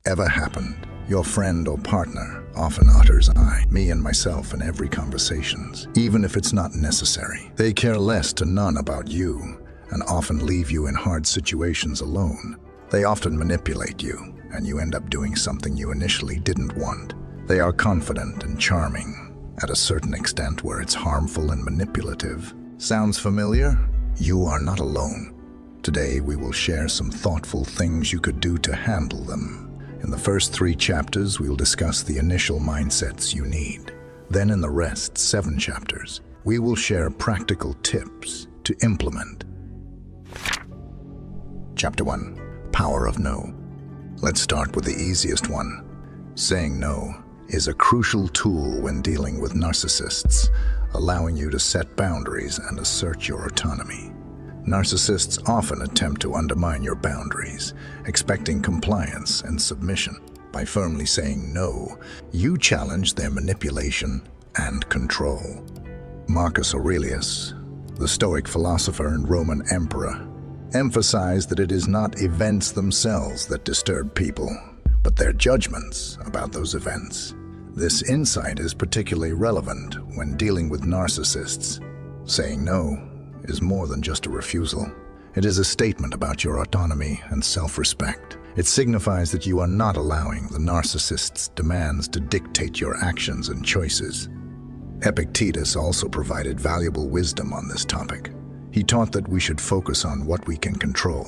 ever happened. Your friend or partner often utters I, me and myself in every conversations, even if it's not necessary. They care less to none about you and often leave you in hard situations alone. They often manipulate you, and you end up doing something you initially didn't want. They are confident and charming, at a certain extent where it's harmful and manipulative. Sounds familiar? You are not alone. Today we will share some thoughtful things you could do to handle them. In the first 3 chapters, we'll discuss the initial mindsets you need. Then in the rest 7 chapters, we will share practical tips to implement. Chapter 1. Power of No. Let's start with the easiest one. Saying no is a crucial tool when dealing with narcissists, allowing you to set boundaries and assert your autonomy. Narcissists often attempt to undermine your boundaries, expecting compliance and submission. By firmly saying no, you challenge their manipulation and control. Marcus Aurelius, the Stoic philosopher and Roman emperor, emphasized that it is not events themselves that disturb people, but their judgments about those events. This insight is particularly relevant when dealing with narcissists. Saying no is more than just a refusal. It is a statement about your autonomy and self-respect. It signifies that you are not allowing the narcissist's demands to dictate your actions and choices. Epictetus also provided valuable wisdom on this topic. He taught that we should focus on what we can control,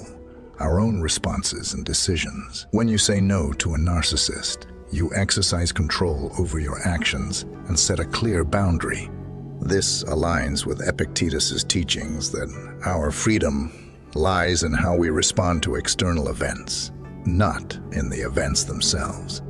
our own responses and decisions. When you say no to a narcissist, you exercise control over your actions and set a clear boundary. This aligns with Epictetus's teachings that our freedom lies in how we respond to external events, not in the events themselves.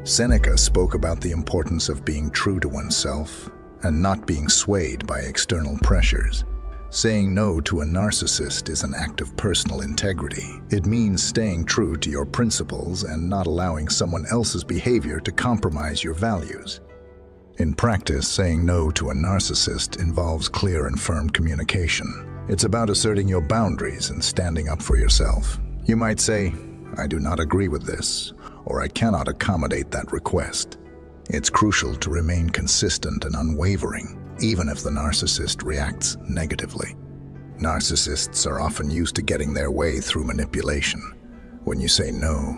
Seneca spoke about the importance of being true to oneself and not being swayed by external pressures. Saying no to a narcissist is an act of personal integrity. It means staying true to your principles and not allowing someone else's behavior to compromise your values. In practice, saying no to a narcissist involves clear and firm communication. It's about asserting your boundaries and standing up for yourself. You might say, I do not agree with this, or I cannot accommodate that request. It's crucial to remain consistent and unwavering, even if the narcissist reacts negatively. Narcissists are often used to getting their way through manipulation. When you say no,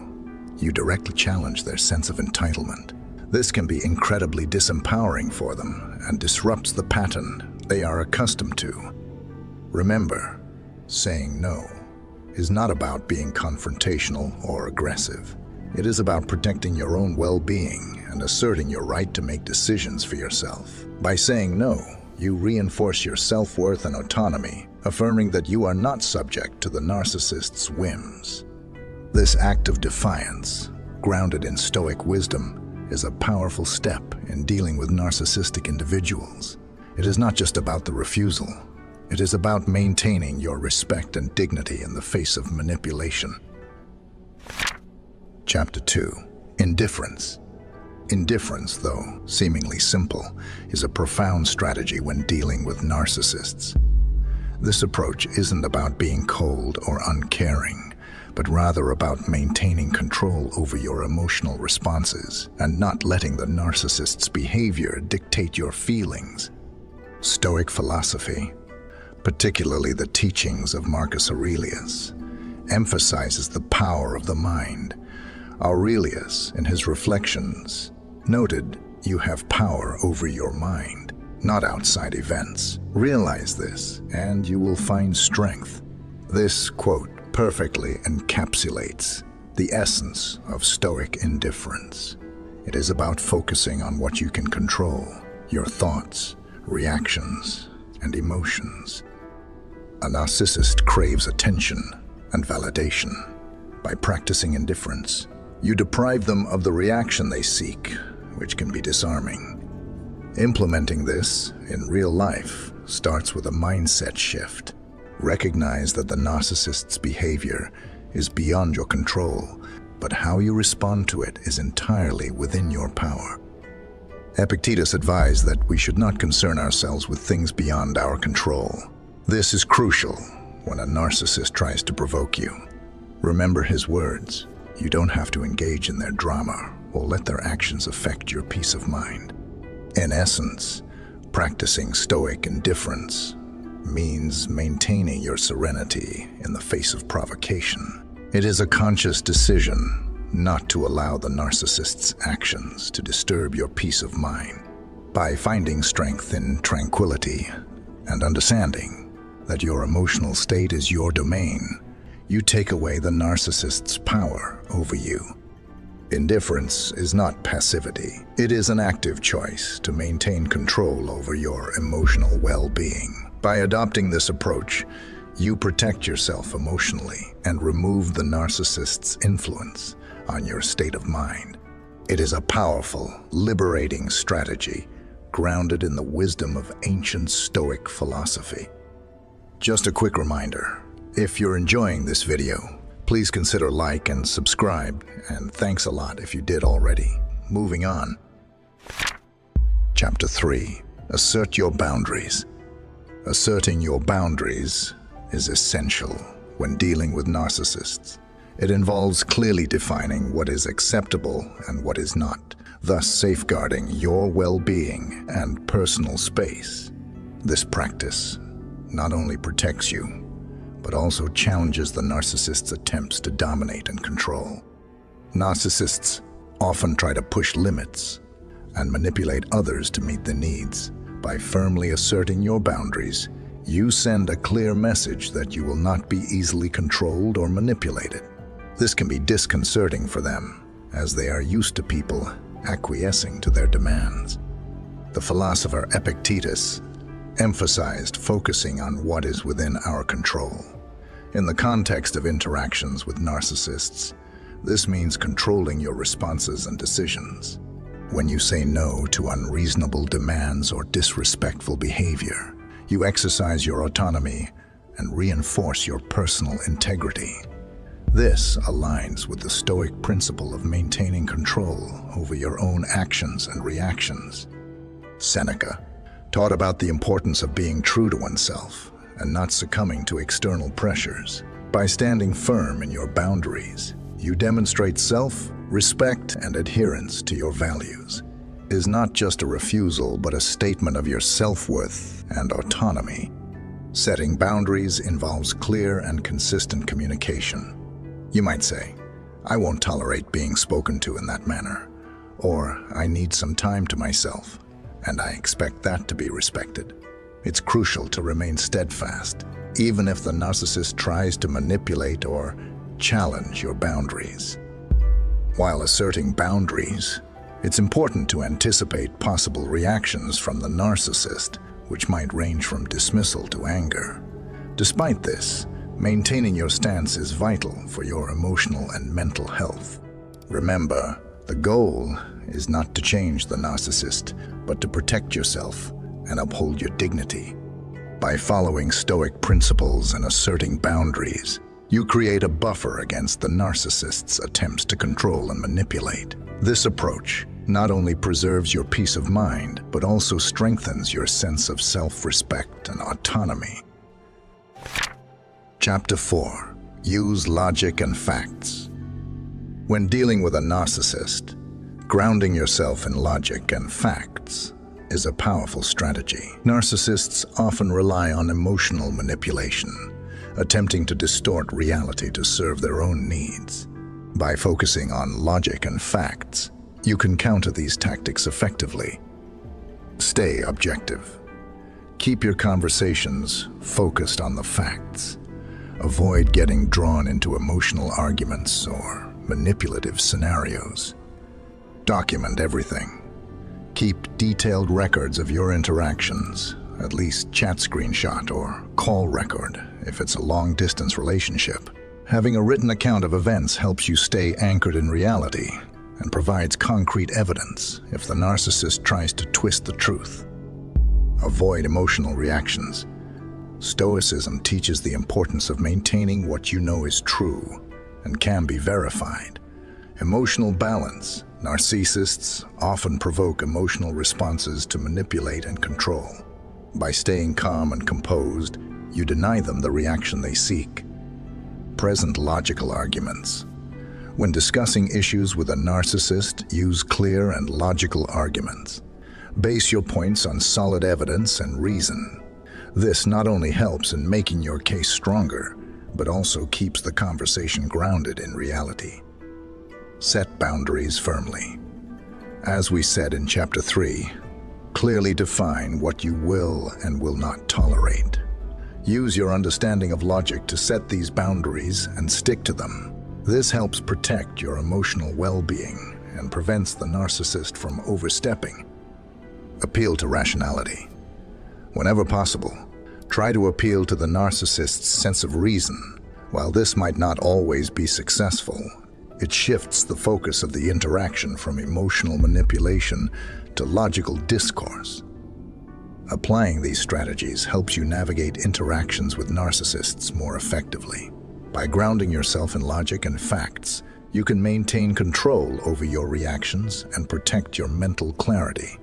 you directly challenge their sense of entitlement. This can be incredibly disempowering for them and disrupts the pattern they are accustomed to. Remember, saying no is not about being confrontational or aggressive. It is about protecting your own well-being and asserting your right to make decisions for yourself. By saying no, you reinforce your self-worth and autonomy, affirming that you are not subject to the narcissist's whims. This act of defiance, grounded in stoic wisdom, is a powerful step in dealing with narcissistic individuals. It is not just about the refusal. It is about maintaining your respect and dignity in the face of manipulation. Chapter 2. Indifference. Indifference, though seemingly simple, is a profound strategy when dealing with narcissists. This approach isn't about being cold or uncaring, but rather about maintaining control over your emotional responses and not letting the narcissist's behavior dictate your feelings. Stoic philosophy, particularly the teachings of Marcus Aurelius, emphasizes the power of the mind. Aurelius, in his Reflections, noted, "You have power over your mind, not outside events. Realize this, and you will find strength." This quote perfectly encapsulates the essence of Stoic indifference. It is about focusing on what you can control, your thoughts, reactions, and emotions. A narcissist craves attention and validation. By practicing indifference, you deprive them of the reaction they seek, which can be disarming. Implementing this in real life starts with a mindset shift. Recognize that the narcissist's behavior is beyond your control, but how you respond to it is entirely within your power. Epictetus advised that we should not concern ourselves with things beyond our control. This is crucial when a narcissist tries to provoke you. Remember his words, You don't have to engage in their drama or let their actions affect your peace of mind. In essence, practicing stoic indifference means maintaining your serenity in the face of provocation. It is a conscious decision not to allow the narcissist's actions to disturb your peace of mind. By finding strength in tranquility and understanding that your emotional state is your domain, you take away the narcissist's power over you. Indifference is not passivity. It is an active choice to maintain control over your emotional well-being. By adopting this approach, you protect yourself emotionally and remove the narcissist's influence on your state of mind. It is a powerful, liberating strategy grounded in the wisdom of ancient Stoic philosophy. Just a quick reminder, if you're enjoying this video, please consider like and subscribe, and thanks a lot if you did already. Moving on. Chapter 3. Assert your boundaries. Asserting your boundaries is essential when dealing with narcissists. It involves clearly defining what is acceptable and what is not, thus safeguarding your well-being and personal space. This practice not only protects you, but also challenges the narcissist's attempts to dominate and control. Narcissists often try to push limits and manipulate others to meet their needs. By firmly asserting your boundaries, you send a clear message that you will not be easily controlled or manipulated. This can be disconcerting for them, as they are used to people acquiescing to their demands. The philosopher Epictetus emphasized focusing on what is within our control. In the context of interactions with narcissists, this means controlling your responses and decisions. When you say no to unreasonable demands or disrespectful behavior, you exercise your autonomy and reinforce your personal integrity. This aligns with the Stoic principle of maintaining control over your own actions and reactions. Seneca taught about the importance of being true to oneself and not succumbing to external pressures. By standing firm in your boundaries, you demonstrate self-respect and adherence to your values. It is not just a refusal, but a statement of your self-worth and autonomy. Setting boundaries involves clear and consistent communication. You might say, "I won't tolerate being spoken to in that manner," or "I need some time to myself, and I expect that to be respected." It's crucial to remain steadfast, even if the narcissist tries to manipulate or challenge your boundaries. While asserting boundaries, it's important to anticipate possible reactions from the narcissist, which might range from dismissal to anger. Despite this, maintaining your stance is vital for your emotional and mental health. Remember, the goal is not to change the narcissist, but to protect yourself and uphold your dignity. By following Stoic principles and asserting boundaries, you create a buffer against the narcissist's attempts to control and manipulate. This approach not only preserves your peace of mind, but also strengthens your sense of self-respect and autonomy. Chapter 4. Use logic and facts. When dealing with a narcissist, grounding yourself in logic and facts is a powerful strategy. Narcissists often rely on emotional manipulation, attempting to distort reality to serve their own needs. By focusing on logic and facts, you can counter these tactics effectively. Stay objective. Keep your conversations focused on the facts. Avoid getting drawn into emotional arguments or manipulative scenarios. Document everything. Keep detailed records of your interactions, at least chat screenshot or call record if it's a long-distance relationship. Having a written account of events helps you stay anchored in reality and provides concrete evidence if the narcissist tries to twist the truth. Avoid emotional reactions. Stoicism teaches the importance of maintaining what you know is true and can be verified. Emotional balance. Narcissists often provoke emotional responses to manipulate and control. By staying calm and composed, you deny them the reaction they seek. Present logical arguments. When discussing issues with a narcissist, use clear and logical arguments. Base your points on solid evidence and reason. This not only helps in making your case stronger, but also keeps the conversation grounded in reality. Set boundaries firmly. As we said in Chapter 3, clearly define what you will and will not tolerate. Use your understanding of logic to set these boundaries and stick to them. This helps protect your emotional well-being and prevents the narcissist from overstepping. Appeal to rationality. Whenever possible, try to appeal to the narcissist's sense of reason. While this might not always be successful, it shifts the focus of the interaction from emotional manipulation to logical discourse. Applying these strategies helps you navigate interactions with narcissists more effectively. By grounding yourself in logic and facts, you can maintain control over your reactions and protect your mental clarity.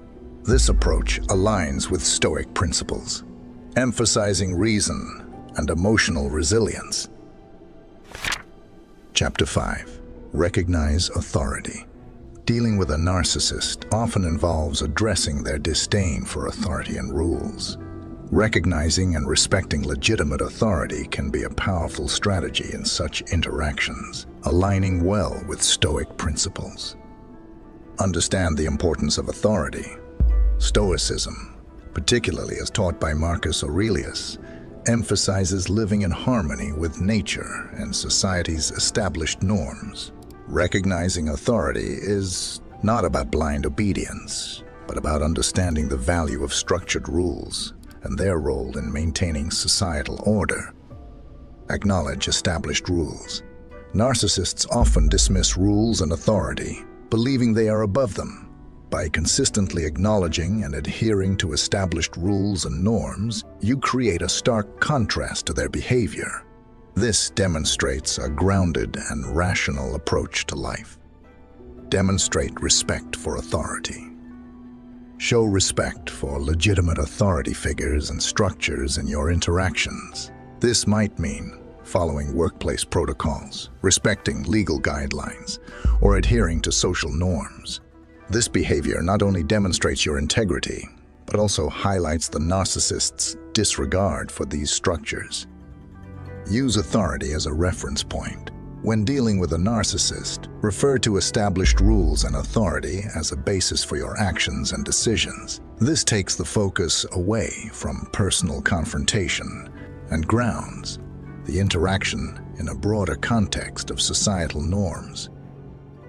This approach aligns with Stoic principles, emphasizing reason and emotional resilience. Chapter 5. Recognize authority. Dealing with a narcissist often involves addressing their disdain for authority and rules. Recognizing and respecting legitimate authority can be a powerful strategy in such interactions, aligning well with Stoic principles. Understand the importance of authority. Stoicism, particularly as taught by Marcus Aurelius, emphasizes living in harmony with nature and society's established norms. Recognizing authority is not about blind obedience, but about understanding the value of structured rules and their role in maintaining societal order. Acknowledge established rules. Narcissists often dismiss rules and authority, believing they are above them. By consistently acknowledging and adhering to established rules and norms, you create a stark contrast to their behavior. This demonstrates a grounded and rational approach to life. Demonstrate respect for authority. Show respect for legitimate authority figures and structures in your interactions. This might mean following workplace protocols, respecting legal guidelines, or adhering to social norms. This behavior not only demonstrates your integrity, but also highlights the narcissist's disregard for these structures. Use authority as a reference point. When dealing with a narcissist, refer to established rules and authority as a basis for your actions and decisions. This takes the focus away from personal confrontation and grounds the interaction in a broader context of societal norms.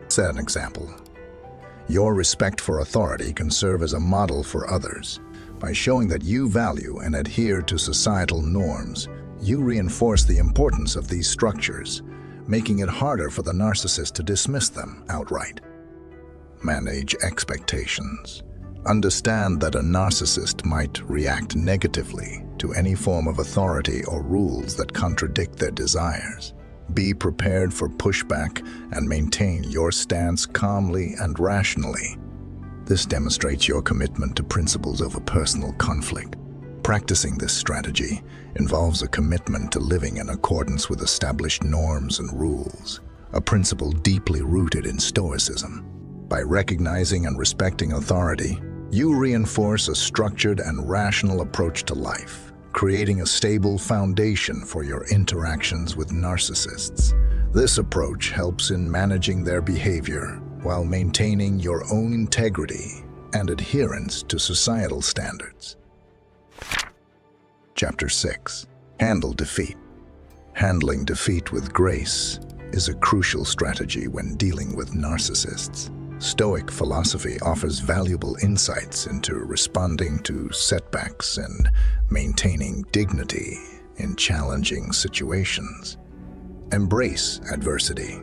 Set an example. Your respect for authority can serve as a model for others. By showing that you value and adhere to societal norms, you reinforce the importance of these structures, making it harder for the narcissist to dismiss them outright. Manage expectations. Understand that a narcissist might react negatively to any form of authority or rules that contradict their desires. Be prepared for pushback and maintain your stance calmly and rationally. This demonstrates your commitment to principles over personal conflict. Practicing this strategy involves a commitment to living in accordance with established norms and rules, a principle deeply rooted in Stoicism. By recognizing and respecting authority, you reinforce a structured and rational approach to life, creating a stable foundation for your interactions with narcissists. This approach helps in managing their behavior while maintaining your own integrity and adherence to societal standards. Chapter 6. Handle defeat. Handling defeat with grace is a crucial strategy when dealing with narcissists. Stoic philosophy offers valuable insights into responding to setbacks and maintaining dignity in challenging situations. Embrace adversity.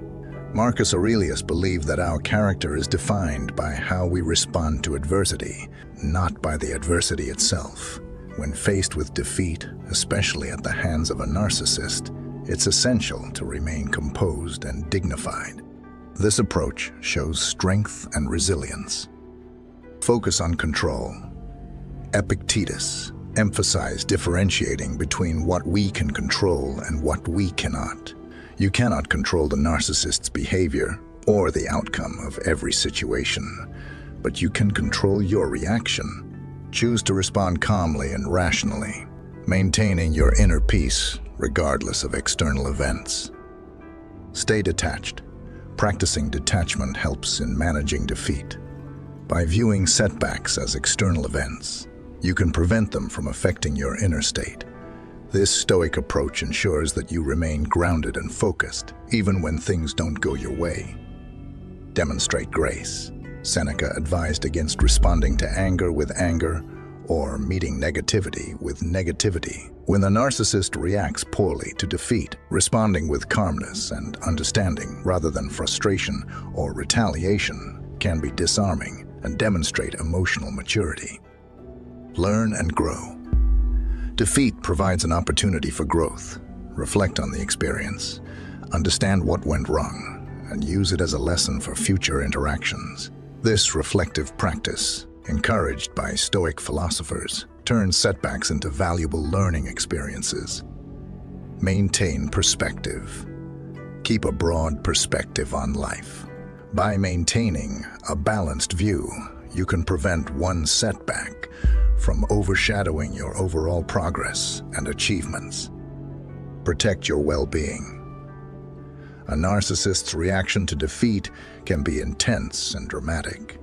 Marcus Aurelius believed that our character is defined by how we respond to adversity, not by the adversity itself. When faced with defeat, especially at the hands of a narcissist, it's essential to remain composed and dignified. This approach shows strength and resilience. Focus on control. Epictetus emphasized differentiating between what we can control and what we cannot. You cannot control the narcissist's behavior or the outcome of every situation, but you can control your reaction. Choose to respond calmly and rationally, maintaining your inner peace regardless of external events. Stay detached. Practicing detachment helps in managing defeat. By viewing setbacks as external events, you can prevent them from affecting your inner state. This stoic approach ensures that you remain grounded and focused, even when things don't go your way. Demonstrate grace. Seneca advised against responding to anger with anger or meeting negativity with negativity. When the narcissist reacts poorly to defeat, responding with calmness and understanding rather than frustration or retaliation can be disarming and demonstrate emotional maturity. Learn and grow. Defeat provides an opportunity for growth. Reflect on the experience, understand what went wrong, and use it as a lesson for future interactions. This reflective practice, encouraged by Stoic philosophers, turns setbacks into valuable learning experiences. Maintain perspective. Keep a broad perspective on life. By maintaining a balanced view, you can prevent one setback from overshadowing your overall progress and achievements. Protect your well-being. A narcissist's reaction to defeat can be intense and dramatic.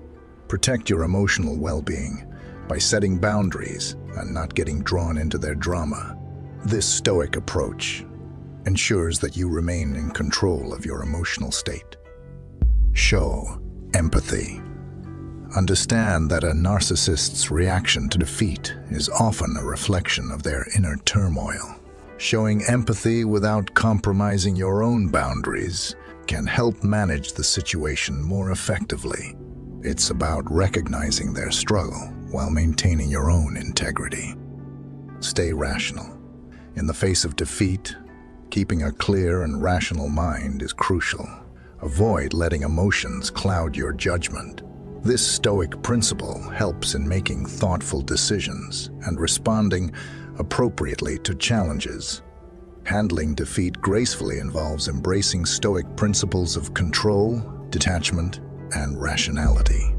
Protect your emotional well-being by setting boundaries and not getting drawn into their drama. This stoic approach ensures that you remain in control of your emotional state. Show empathy. Understand that a narcissist's reaction to defeat is often a reflection of their inner turmoil. Showing empathy without compromising your own boundaries can help manage the situation more effectively. It's about recognizing their struggle while maintaining your own integrity. Stay rational. In the face of defeat, keeping a clear and rational mind is crucial. Avoid letting emotions cloud your judgment. This stoic principle helps in making thoughtful decisions and responding appropriately to challenges. Handling defeat gracefully involves embracing stoic principles of control, detachment, and rationality.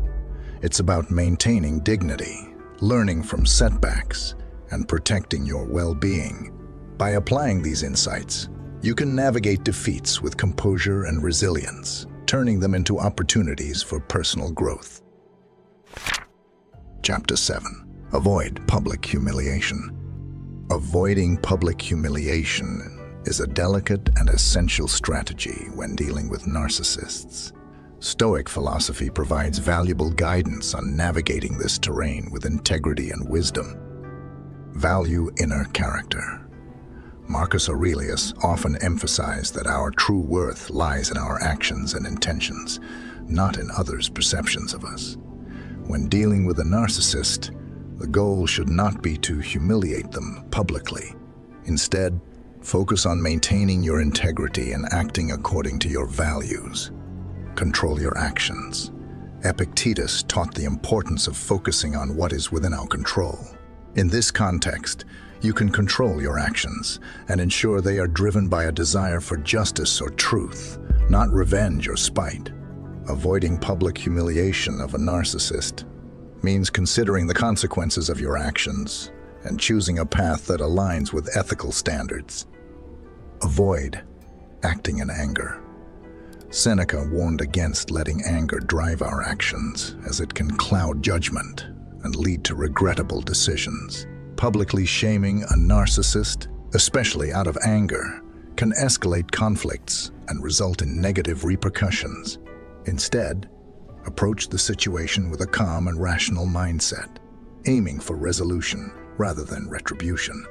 It's about maintaining dignity, learning from setbacks, and protecting your well-being. By applying these insights, you can navigate defeats with composure and resilience, turning them into opportunities for personal growth. Chapter 7. Avoid public humiliation. Avoiding public humiliation is a delicate and essential strategy when dealing with narcissists. Stoic philosophy provides valuable guidance on navigating this terrain with integrity and wisdom. Value inner character. Marcus Aurelius often emphasized that our true worth lies in our actions and intentions, not in others' perceptions of us. When dealing with a narcissist, the goal should not be to humiliate them publicly. Instead, focus on maintaining your integrity and acting according to your values. Control your actions. Epictetus taught the importance of focusing on what is within our control. In this context, you can control your actions and ensure they are driven by a desire for justice or truth, not revenge or spite. Avoiding public humiliation of a narcissist means considering the consequences of your actions and choosing a path that aligns with ethical standards. Avoid acting in anger. Seneca warned against letting anger drive our actions, as it can cloud judgment and lead to regrettable decisions. Publicly shaming a narcissist, especially out of anger, can escalate conflicts and result in negative repercussions. Instead, approach the situation with a calm and rational mindset, aiming for resolution rather than retribution.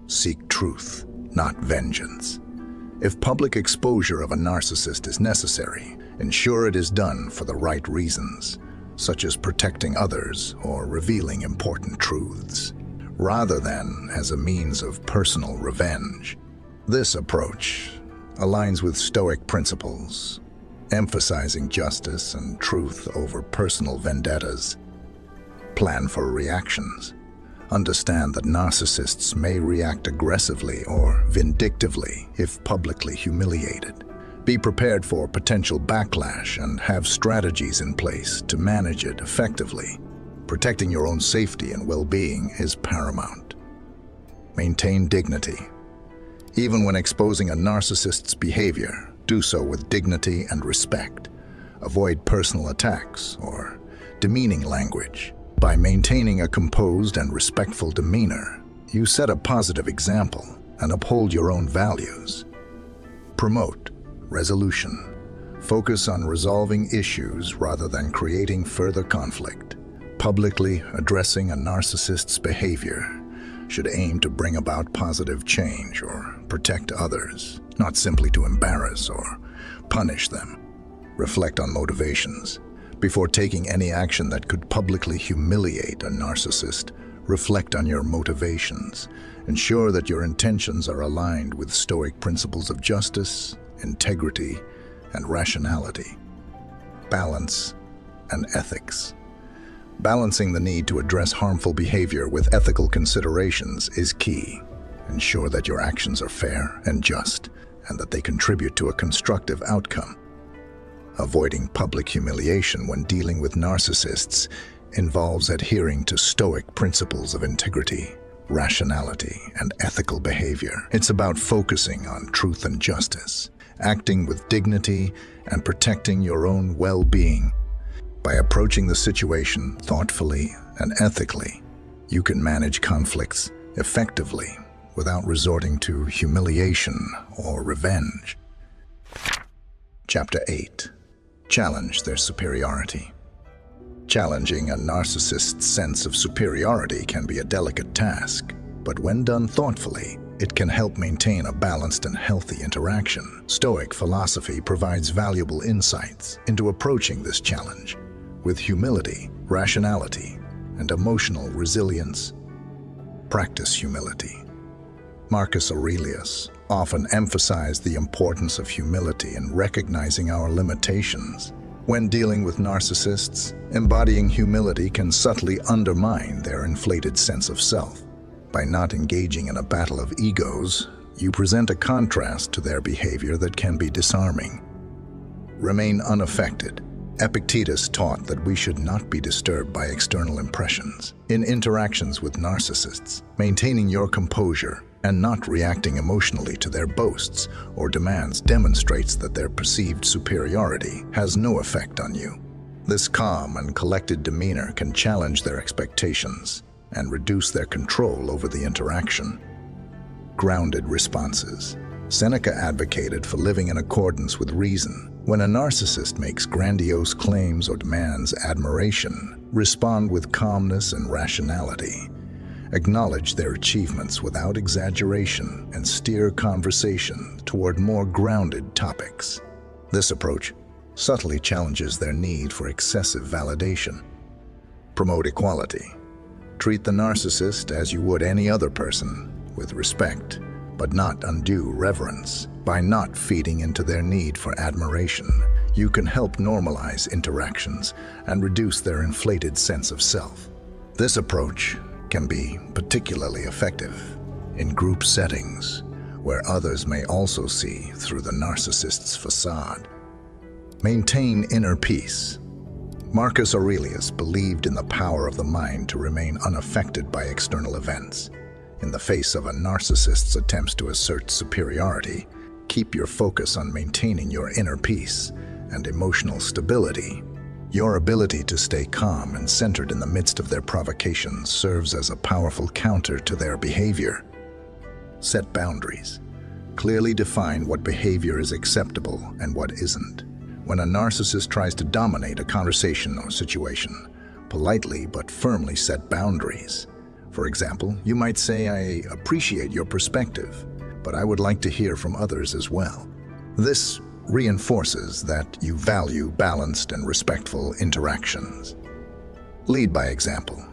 Seek truth, not vengeance. If public exposure of a narcissist is necessary, ensure it is done for the right reasons, such as protecting others or revealing important truths, rather than as a means of personal revenge. This approach aligns with Stoic principles, emphasizing justice and truth over personal vendettas. Plan for reactions. Understand that narcissists may react aggressively or vindictively if publicly humiliated. Be prepared for potential backlash and have strategies in place to manage it effectively. Protecting your own safety and well-being is paramount. Maintain dignity. Even when exposing a narcissist's behavior, do so with dignity and respect. Avoid personal attacks or demeaning language. By maintaining a composed and respectful demeanor, you set a positive example and uphold your own values. Promote resolution. Focus on resolving issues rather than creating further conflict. Publicly addressing a narcissist's behavior should aim to bring about positive change or protect others, not simply to embarrass or punish them. Reflect on motivations. Before taking any action that could publicly humiliate a narcissist, reflect on your motivations. Ensure that your intentions are aligned with stoic principles of justice, integrity, and rationality. Balance and ethics. Balancing the need to address harmful behavior with ethical considerations is key. Ensure that your actions are fair and just, and that they contribute to a constructive outcome. Avoiding public humiliation when dealing with narcissists involves adhering to stoic principles of integrity, rationality, and ethical behavior. It's about focusing on truth and justice, acting with dignity, and protecting your own well-being. By approaching the situation thoughtfully and ethically, you can manage conflicts effectively without resorting to humiliation or revenge. Chapter 8. Challenge their superiority. Challenging a narcissist's sense of superiority can be a delicate task, but when done thoughtfully, it can help maintain a balanced and healthy interaction. Stoic philosophy provides valuable insights into approaching this challenge with humility, rationality, and emotional resilience. Practice humility. Marcus Aurelius often emphasized the importance of humility in recognizing our limitations. When dealing with narcissists, embodying humility can subtly undermine their inflated sense of self. By not engaging in a battle of egos, you present a contrast to their behavior that can be disarming. Remain unaffected. Epictetus taught that we should not be disturbed by external impressions. In interactions with narcissists, maintaining your composure and not reacting emotionally to their boasts or demands demonstrates that their perceived superiority has no effect on you. This calm and collected demeanor can challenge their expectations and reduce their control over the interaction. Grounded responses. Seneca advocated for living in accordance with reason. When a narcissist makes grandiose claims or demands admiration, respond with calmness and rationality. Acknowledge their achievements without exaggeration and steer conversation toward more grounded topics. This approach subtly challenges their need for excessive validation. Promote equality. Treat the narcissist as you would any other person, with respect, but not undue reverence. By not feeding into their need for admiration, you can help normalize interactions and reduce their inflated sense of self. This approach can be particularly effective in group settings where others may also see through the narcissist's facade. Maintain inner peace. Marcus Aurelius believed in the power of the mind to remain unaffected by external events. In the face of a narcissist's attempts to assert superiority, keep your focus on maintaining your inner peace and emotional stability. Your ability to stay calm and centered in the midst of their provocations serves as a powerful counter to their behavior. Set boundaries. Clearly define what behavior is acceptable and what isn't. When a narcissist tries to dominate a conversation or situation, politely but firmly set boundaries. For example, you might say, "I appreciate your perspective, but I would like to hear from others as well." This reinforces that you value balanced and respectful interactions. Lead by example.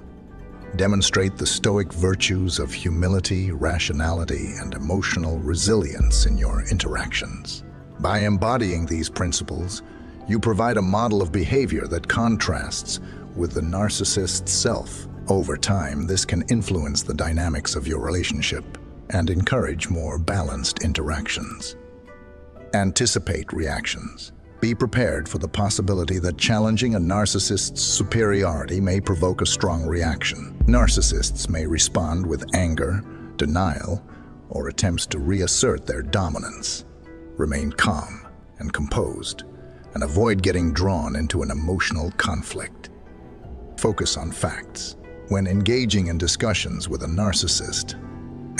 Demonstrate the stoic virtues of humility, rationality, and emotional resilience in your interactions. By embodying these principles, you provide a model of behavior that contrasts with the narcissist's self, Over time, this can influence the dynamics of your relationship and encourage more balanced interactions. Anticipate reactions. Be prepared for the possibility that challenging a narcissist's superiority may provoke a strong reaction. Narcissists may respond with anger, denial, or attempts to reassert their dominance. Remain calm and composed, and avoid getting drawn into an emotional conflict. Focus on facts. When engaging in discussions with a narcissist,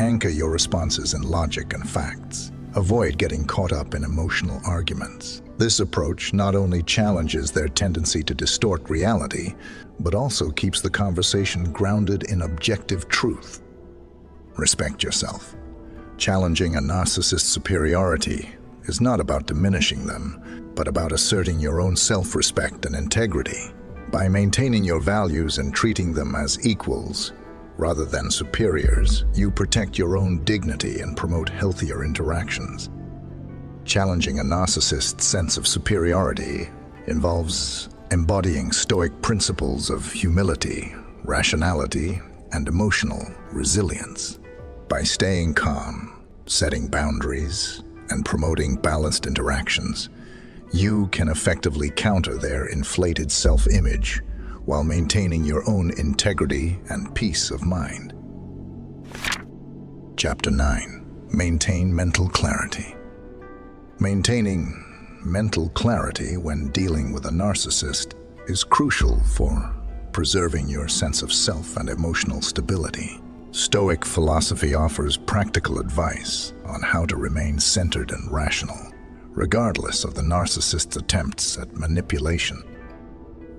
anchor your responses in logic and facts. Avoid getting caught up in emotional arguments. This approach not only challenges their tendency to distort reality, but also keeps the conversation grounded in objective truth. Respect yourself. Challenging a narcissist's superiority is not about diminishing them, but about asserting your own self-respect and integrity. By maintaining your values and treating them as equals, rather than superiors, you protect your own dignity and promote healthier interactions. Challenging a narcissist's sense of superiority involves embodying stoic principles of humility, rationality, and emotional resilience. By staying calm, setting boundaries, and promoting balanced interactions, you can effectively counter their inflated self-image while maintaining your own integrity and peace of mind. Chapter 9. Maintain mental clarity. Maintaining mental clarity when dealing with a narcissist is crucial for preserving your sense of self and emotional stability. Stoic philosophy offers practical advice on how to remain centered and rational, regardless of the narcissist's attempts at manipulation.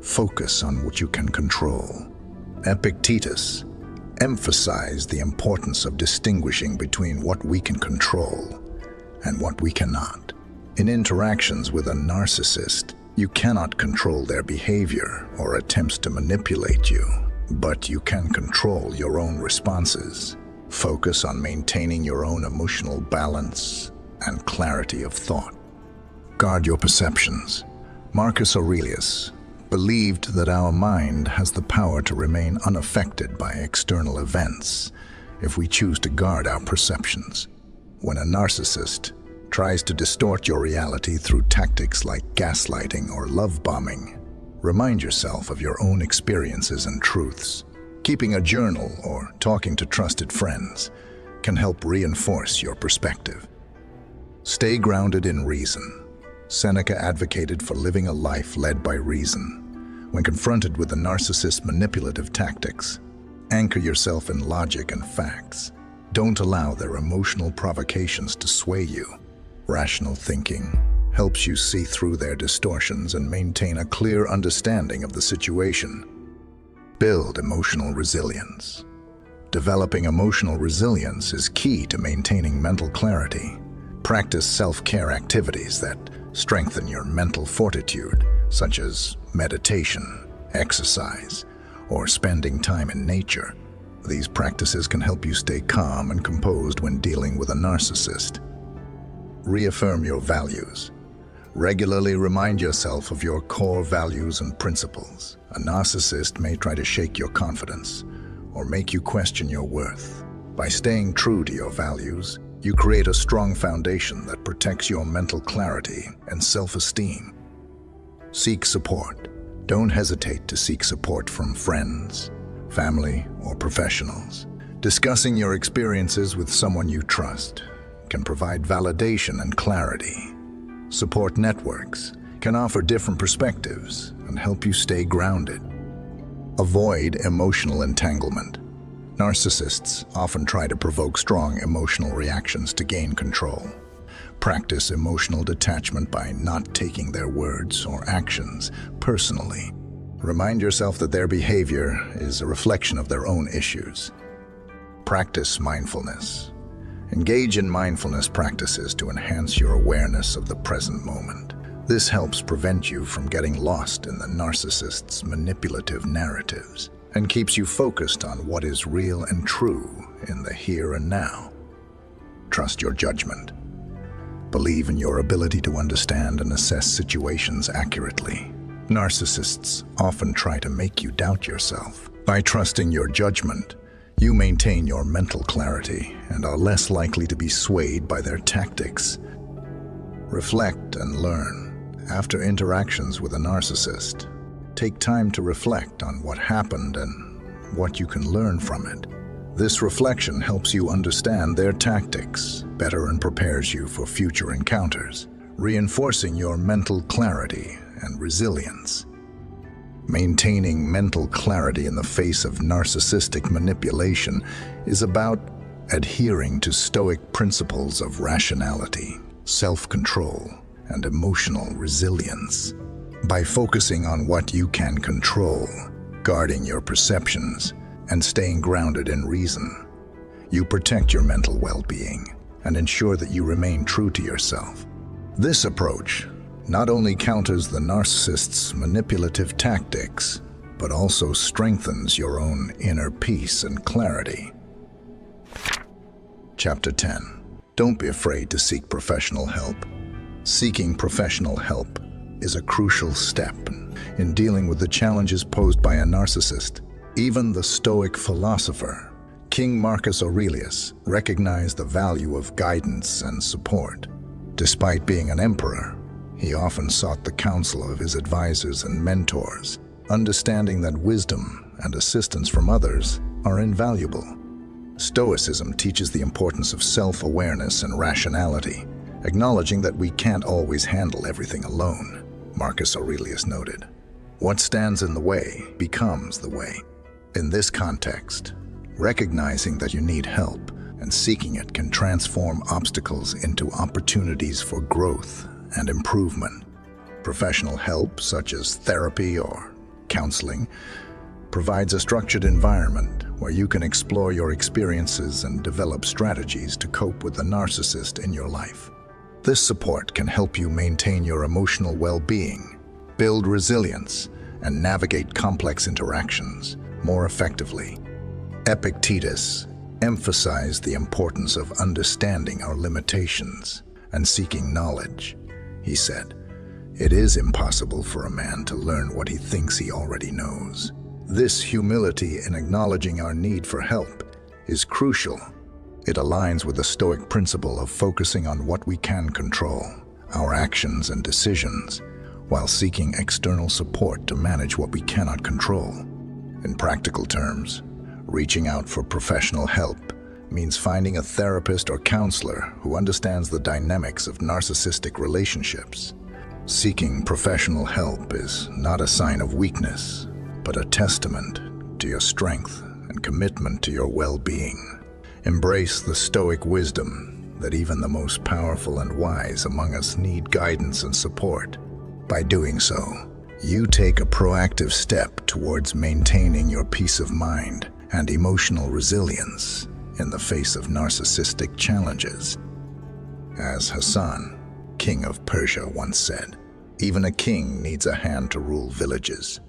Focus on what you can control. Epictetus emphasized the importance of distinguishing between what we can control and what we cannot. In interactions with a narcissist, you cannot control their behavior or attempts to manipulate you, but you can control your own responses. Focus on maintaining your own emotional balance and clarity of thought. Guard your perceptions. Marcus Aurelius believed that our mind has the power to remain unaffected by external events if we choose to guard our perceptions. When a narcissist tries to distort your reality through tactics like gaslighting or love bombing, remind yourself of your own experiences and truths. Keeping a journal or talking to trusted friends can help reinforce your perspective. Stay grounded in reason. Seneca advocated for living a life led by reason. When confronted with the narcissist's manipulative tactics, anchor yourself in logic and facts. Don't allow their emotional provocations to sway you. Rational thinking helps you see through their distortions and maintain a clear understanding of the situation. Build emotional resilience. Developing emotional resilience is key to maintaining mental clarity. Practice self-care activities that strengthen your mental fortitude, such as meditation, exercise, or spending time in nature. These practices can help you stay calm and composed when dealing with a narcissist. Reaffirm your values. Regularly remind yourself of your core values and principles. A narcissist may try to shake your confidence or make you question your worth. By staying true to your values, you create a strong foundation that protects your mental clarity and self-esteem. Seek support. Don't hesitate to seek support from friends, family, or professionals. Discussing your experiences with someone you trust can provide validation and clarity. Support networks can offer different perspectives and help you stay grounded. Avoid emotional entanglement. Narcissists often try to provoke strong emotional reactions to gain control. Practice emotional detachment by not taking their words or actions personally. Remind yourself that their behavior is a reflection of their own issues. Practice mindfulness. Engage in mindfulness practices to enhance your awareness of the present moment. This helps prevent you from getting lost in the narcissist's manipulative narratives and keeps you focused on what is real and true in the here and now. Trust your judgment. Believe in your ability to understand and assess situations accurately. Narcissists often try to make you doubt yourself, By trusting your judgment, you maintain your mental clarity and are less likely to be swayed by their tactics. Reflect and learn. After interactions with a narcissist, take time to reflect on what happened and what you can learn from it. This reflection helps you understand their tactics better and prepares you for future encounters, reinforcing your mental clarity and resilience. Maintaining mental clarity in the face of narcissistic manipulation is about adhering to stoic principles of rationality, self-control, and emotional resilience. By focusing on what you can control, guarding your perceptions, and staying grounded in reason, you protect your mental well-being and ensure that you remain true to yourself. This approach not only counters the narcissist's manipulative tactics, but also strengthens your own inner peace and clarity. Chapter 10. Don't be afraid to seek professional help. Seeking professional help is a crucial step in dealing with the challenges posed by a narcissist. Even the Stoic philosopher, King Marcus Aurelius, recognized the value of guidance and support. Despite being an emperor, he often sought the counsel of his advisors and mentors, understanding that wisdom and assistance from others are invaluable. Stoicism teaches the importance of self-awareness and rationality, acknowledging that we can't always handle everything alone. Marcus Aurelius noted, "What stands in the way becomes the way." In this context, recognizing that you need help and seeking it can transform obstacles into opportunities for growth and improvement. Professional help, such as therapy or counseling, provides a structured environment where you can explore your experiences and develop strategies to cope with the narcissist in your life. This support can help you maintain your emotional well-being, build resilience, and navigate complex interactions more effectively. Epictetus emphasized the importance of understanding our limitations and seeking knowledge. He said, "It is impossible for a man to learn what he thinks he already knows." This humility in acknowledging our need for help is crucial. It aligns with the Stoic principle of focusing on what we can control, our actions and decisions, while seeking external support to manage what we cannot control. In practical terms, reaching out for professional help means finding a therapist or counselor who understands the dynamics of narcissistic relationships. Seeking professional help is not a sign of weakness, but a testament to your strength and commitment to your well-being. Embrace the Stoic wisdom that even the most powerful and wise among us need guidance and support. By doing so, you take a proactive step towards maintaining your peace of mind and emotional resilience in the face of narcissistic challenges. As Hassan, king of Persia, once said, "Even a king needs a hand to rule villages."